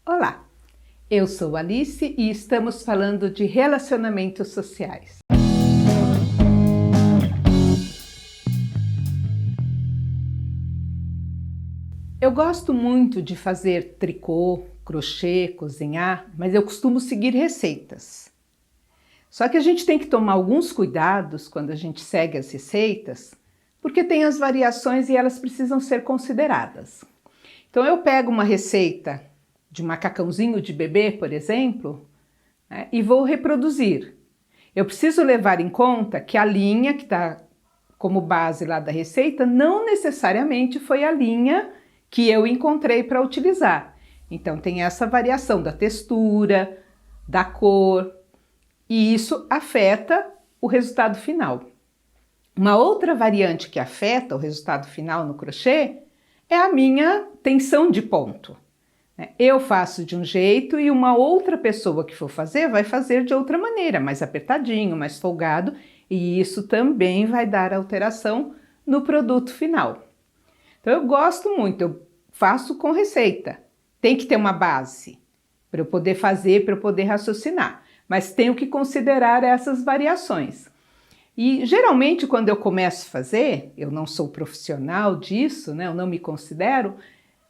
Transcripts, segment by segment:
Olá, eu sou Alice e estamos falando de relacionamentos sociais. Eu gosto muito de fazer tricô, crochê, cozinhar, mas eu costumo seguir receitas. Só que a gente tem que tomar alguns cuidados quando a gente segue as receitas, porque tem as variações e elas precisam ser consideradas. Então eu pego uma receita de macacãozinho de bebê, por exemplo, né, e vou reproduzir. Eu preciso levar em conta que a linha que está como base lá da receita não necessariamente foi a linha que eu encontrei para utilizar. Então tem essa variação da textura, da cor, e isso afeta o resultado final. Uma outra variante que afeta o resultado final no crochê é a minha tensão de ponto. Eu faço de um jeito e uma outra pessoa que for fazer vai fazer de outra maneira, mais apertadinho, mais folgado, e isso também vai dar alteração no produto final. Então eu gosto muito, eu faço com receita. Tem que ter uma base para eu poder fazer, para eu poder raciocinar, mas tenho que considerar essas variações. E geralmente quando eu começo a fazer, eu não sou profissional disso, né? Eu não me considero,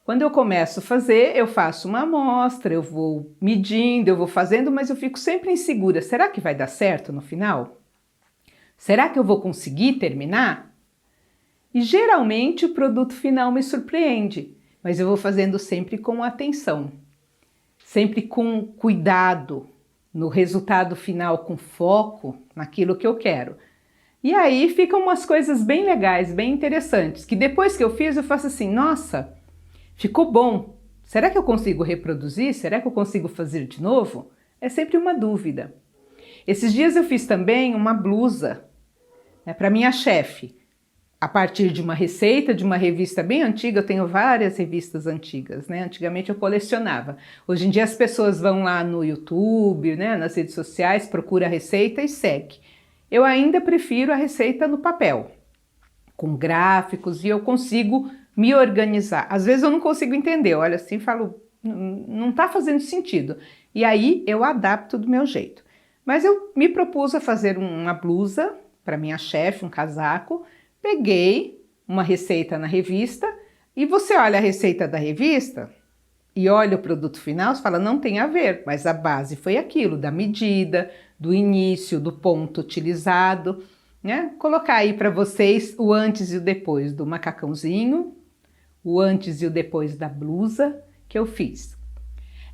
quando eu começo a fazer, eu faço uma amostra, eu vou medindo, eu vou fazendo, mas eu fico sempre insegura. Será que vai dar certo no final? Será que eu vou conseguir terminar? E geralmente o produto final me surpreende, mas eu vou fazendo sempre com atenção, sempre com cuidado no resultado final, com foco naquilo que eu quero. E aí ficam umas coisas bem legais, bem interessantes, que depois que eu fiz eu faço assim, nossa, ficou bom. Será que eu consigo reproduzir? Será que eu consigo fazer de novo? É sempre uma dúvida. Esses dias eu fiz também uma blusa, né, para minha chefe, a partir de uma receita de uma revista bem antiga. Eu tenho várias revistas antigas, né? Antigamente eu colecionava. Hoje em dia as pessoas vão lá no YouTube, né, nas redes sociais, procura a receita e segue. Eu ainda prefiro a receita no papel, com gráficos, e eu consigo me organizar. Às vezes eu não consigo entender, olha assim, falo, não está fazendo sentido. E aí eu adapto do meu jeito. Mas eu me propus a fazer uma blusa para minha chefe, um casaco, peguei uma receita na revista, e você olha a receita da revista e olha o produto final, você fala, não tem a ver, mas a base foi aquilo, da medida, do início, do ponto utilizado, né? Colocar aí para vocês o antes e o depois do macacãozinho, o antes e o depois da blusa que eu fiz.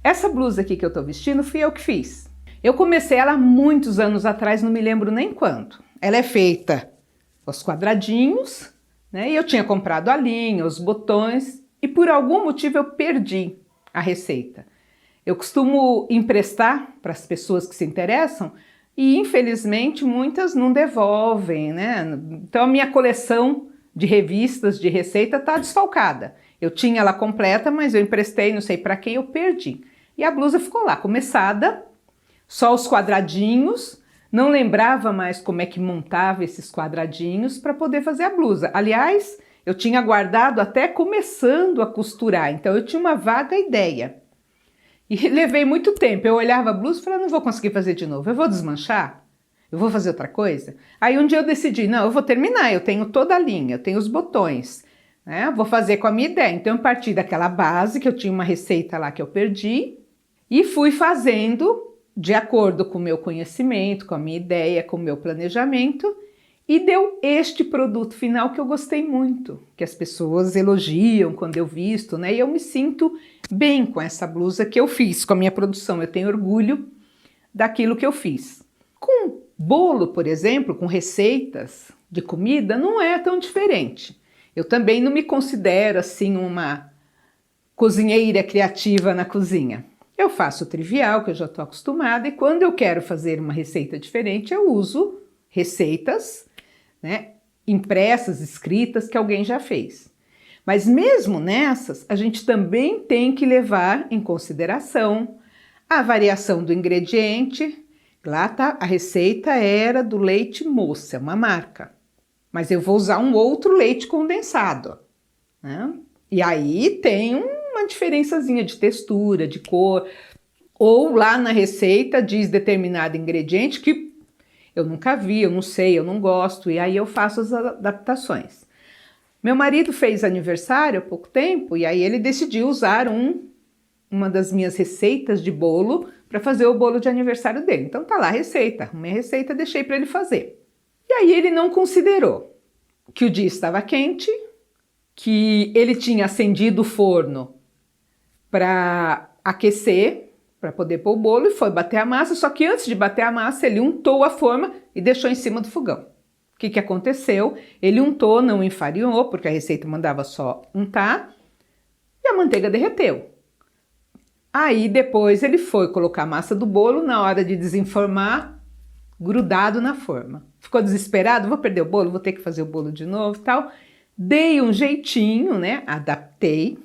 Essa blusa aqui que eu tô vestindo fui eu que fiz. Eu comecei ela há muitos anos atrás, não me lembro nem quando. Ela é feita com os quadradinhos, né? E eu tinha comprado a linha, os botões, e por algum motivo eu perdi a receita. Eu costumo emprestar para as pessoas que se interessam e infelizmente muitas não devolvem, né? Então a minha coleção de revistas de receita está desfalcada. Eu tinha ela completa, mas eu emprestei, não sei para quem, eu perdi. E a blusa ficou lá, começada, só os quadradinhos, não lembrava mais como é que montava esses quadradinhos para poder fazer a blusa. Aliás, eu tinha guardado até começando a costurar, então eu tinha uma vaga ideia. E levei muito tempo, eu olhava a blusa e falava, não vou conseguir fazer de novo, eu vou desmanchar? Eu vou fazer outra coisa? Aí um dia eu decidi, não, eu vou terminar, eu tenho toda a linha, eu tenho os botões, né? Vou fazer com a minha ideia. Então eu parti daquela base, que eu tinha uma receita lá que eu perdi, e fui fazendo de acordo com o meu conhecimento, com a minha ideia, com o meu planejamento, e deu este produto final que eu gostei muito, que as pessoas elogiam quando eu visto, né? E eu me sinto bem com essa blusa que eu fiz, com a minha produção. Eu tenho orgulho daquilo que eu fiz. Com bolo, por exemplo, com receitas de comida, não é tão diferente. Eu também não me considero assim uma cozinheira criativa na cozinha. Eu faço o trivial, que eu já estou acostumada, e quando eu quero fazer uma receita diferente, eu uso receitas, né, impressas, escritas, que alguém já fez. Mas mesmo nessas, a gente também tem que levar em consideração a variação do ingrediente. Lá tá, a receita era do leite moça, uma marca. Mas eu vou usar um outro leite condensado, né? E aí tem uma uma diferençazinha de textura, de cor, ou lá na receita diz determinado ingrediente que eu nunca vi, eu não sei, eu não gosto, e aí eu faço as adaptações. Meu marido fez aniversário há pouco tempo e aí ele decidiu usar uma das minhas receitas de bolo para fazer o bolo de aniversário dele. Então tá lá a receita, minha receita deixei para ele fazer. E aí ele não considerou que o dia estava quente, que ele tinha acendido o forno para aquecer, para poder pôr o bolo, e foi bater a massa, só que antes de bater a massa ele untou a forma e deixou em cima do fogão. O que aconteceu? Ele untou, não enfarinhou, porque a receita mandava só untar, e a manteiga derreteu. Aí depois ele foi colocar a massa do bolo, na hora de desenformar, grudado na forma. Ficou desesperado, vou perder o bolo, vou ter que fazer o bolo de novo e tal. Dei um jeitinho, né? Adaptei,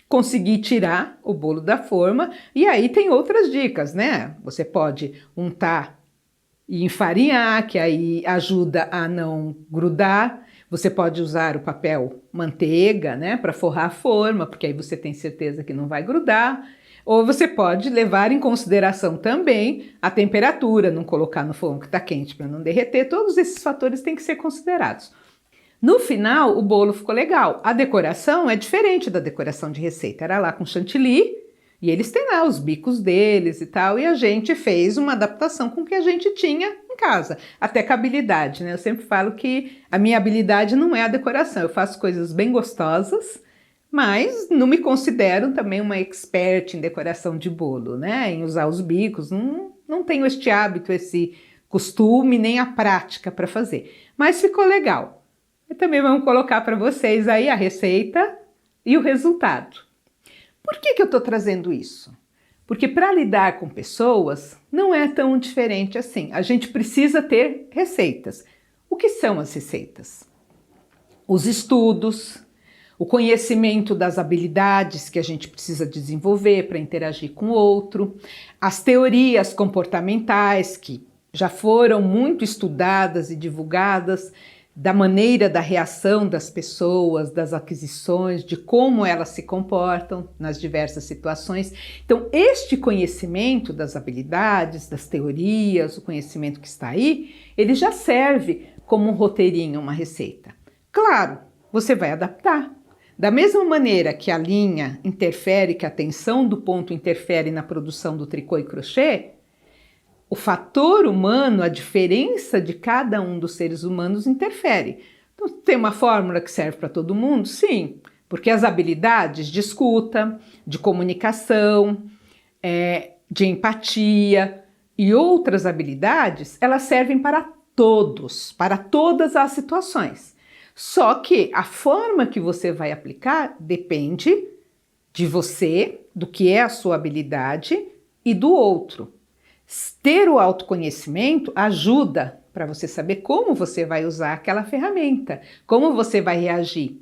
consegui tirar o bolo da forma, e aí tem outras dicas, né? Você pode untar e enfarinhar, que aí ajuda a não grudar. Você pode usar o papel manteiga, né, para forrar a forma, porque aí você tem certeza que não vai grudar. Ou você pode levar em consideração também a temperatura, não colocar no fogo que está quente para não derreter. Todos esses fatores têm que ser considerados. No final, o bolo ficou legal. A decoração é diferente da decoração de receita. Era lá com chantilly, e eles têm lá os bicos deles e tal, e a gente fez uma adaptação com o que a gente tinha em casa. Até com a habilidade, né? Eu sempre falo que a minha habilidade não é a decoração. Eu faço coisas bem gostosas, mas não me considero também uma expert em decoração de bolo, né? Em usar os bicos. Não tenho este hábito, esse costume, nem a prática para fazer. Mas ficou legal. E também vamos colocar para vocês aí a receita e o resultado. Por que eu estou trazendo isso? Porque para lidar com pessoas não é tão diferente assim. A gente precisa ter receitas. O que são as receitas? Os estudos, o conhecimento das habilidades que a gente precisa desenvolver para interagir com o outro, as teorias comportamentais que já foram muito estudadas e divulgadas, da maneira da reação das pessoas, das aquisições, de como elas se comportam nas diversas situações. Então, este conhecimento das habilidades, das teorias, o conhecimento que está aí, ele já serve como um roteirinho, uma receita. Claro, você vai adaptar. Da mesma maneira que a linha interfere, que a tensão do ponto interfere na produção do tricô e crochê, o fator humano, a diferença de cada um dos seres humanos interfere. Então, tem uma fórmula que serve para todo mundo? Sim, porque as habilidades de escuta, de comunicação, de empatia e outras habilidades, elas servem para todos, para todas as situações. Só que a forma que você vai aplicar depende de você, do que é a sua habilidade e do outro. Ter o autoconhecimento ajuda para você saber como você vai usar aquela ferramenta, como você vai reagir.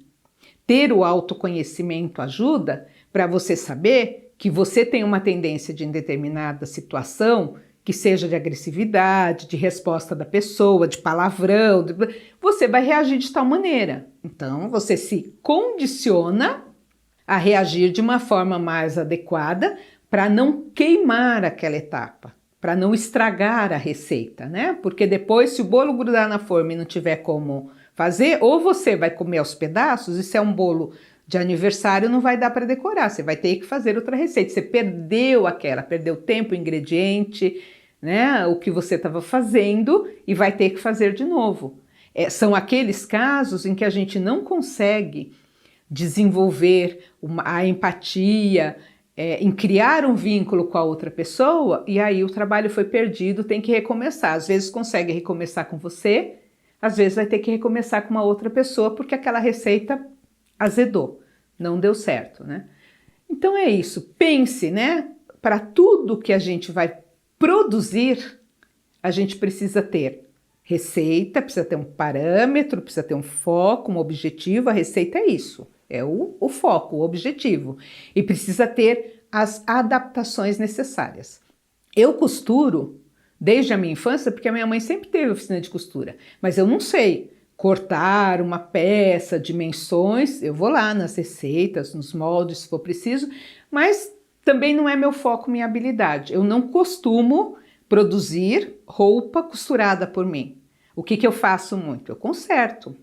Ter o autoconhecimento ajuda para você saber que você tem uma tendência de em determinada situação, que seja de agressividade, de resposta da pessoa, de palavrão, você vai reagir de tal maneira. Então, você se condiciona a reagir de uma forma mais adequada para não queimar aquela etapa, para não estragar a receita, né? Porque depois, se o bolo grudar na forma e não tiver como fazer, ou você vai comer aos pedaços, e se é um bolo de aniversário, não vai dar para decorar, você vai ter que fazer outra receita. Você perdeu tempo, ingrediente, né? O que você estava fazendo e vai ter que fazer de novo. São aqueles casos em que a gente não consegue desenvolver a empatia, em criar um vínculo com a outra pessoa, e aí o trabalho foi perdido, tem que recomeçar. Às vezes consegue recomeçar com você, às vezes vai ter que recomeçar com uma outra pessoa, porque aquela receita azedou, não deu certo, né? Então é isso, pense, né? Para tudo que a gente vai produzir, a gente precisa ter receita, precisa ter um parâmetro, precisa ter um foco, um objetivo. A receita é isso. É o foco, o objetivo. E precisa ter as adaptações necessárias. Eu costuro desde a minha infância, porque a minha mãe sempre teve oficina de costura, mas eu não sei cortar uma peça, dimensões, eu vou lá nas receitas, nos moldes, se for preciso, mas também não é meu foco, minha habilidade. Eu não costumo produzir roupa costurada por mim. O que eu faço muito? Eu conserto,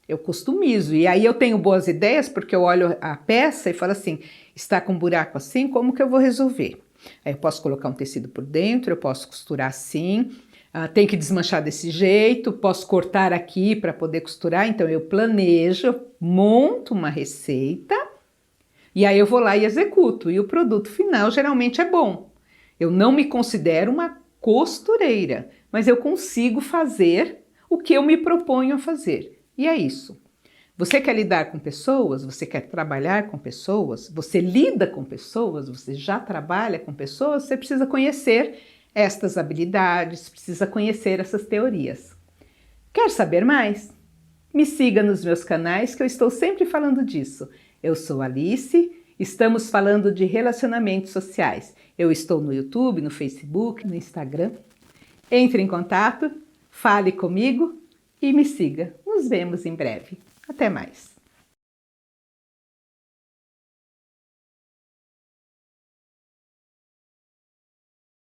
eu customizo. E aí eu tenho boas ideias porque eu olho a peça e falo assim, está com um buraco assim, como que eu vou resolver? Aí eu posso colocar um tecido por dentro, eu posso costurar assim, tem que desmanchar desse jeito, posso cortar aqui para poder costurar. Então eu planejo, monto uma receita e aí eu vou lá e executo. E o produto final geralmente é bom. Eu não me considero uma costureira, mas eu consigo fazer o que eu me proponho a fazer. E é isso. Você quer lidar com pessoas? Você quer trabalhar com pessoas? Você lida com pessoas? Você já trabalha com pessoas? Você precisa conhecer estas habilidades, precisa conhecer essas teorias. Quer saber mais? Me siga nos meus canais que eu estou sempre falando disso. Eu sou Alice, estamos falando de relacionamentos sociais. Eu estou no YouTube, no Facebook, no Instagram. Entre em contato, fale comigo e me siga. Nos vemos em breve. Até mais!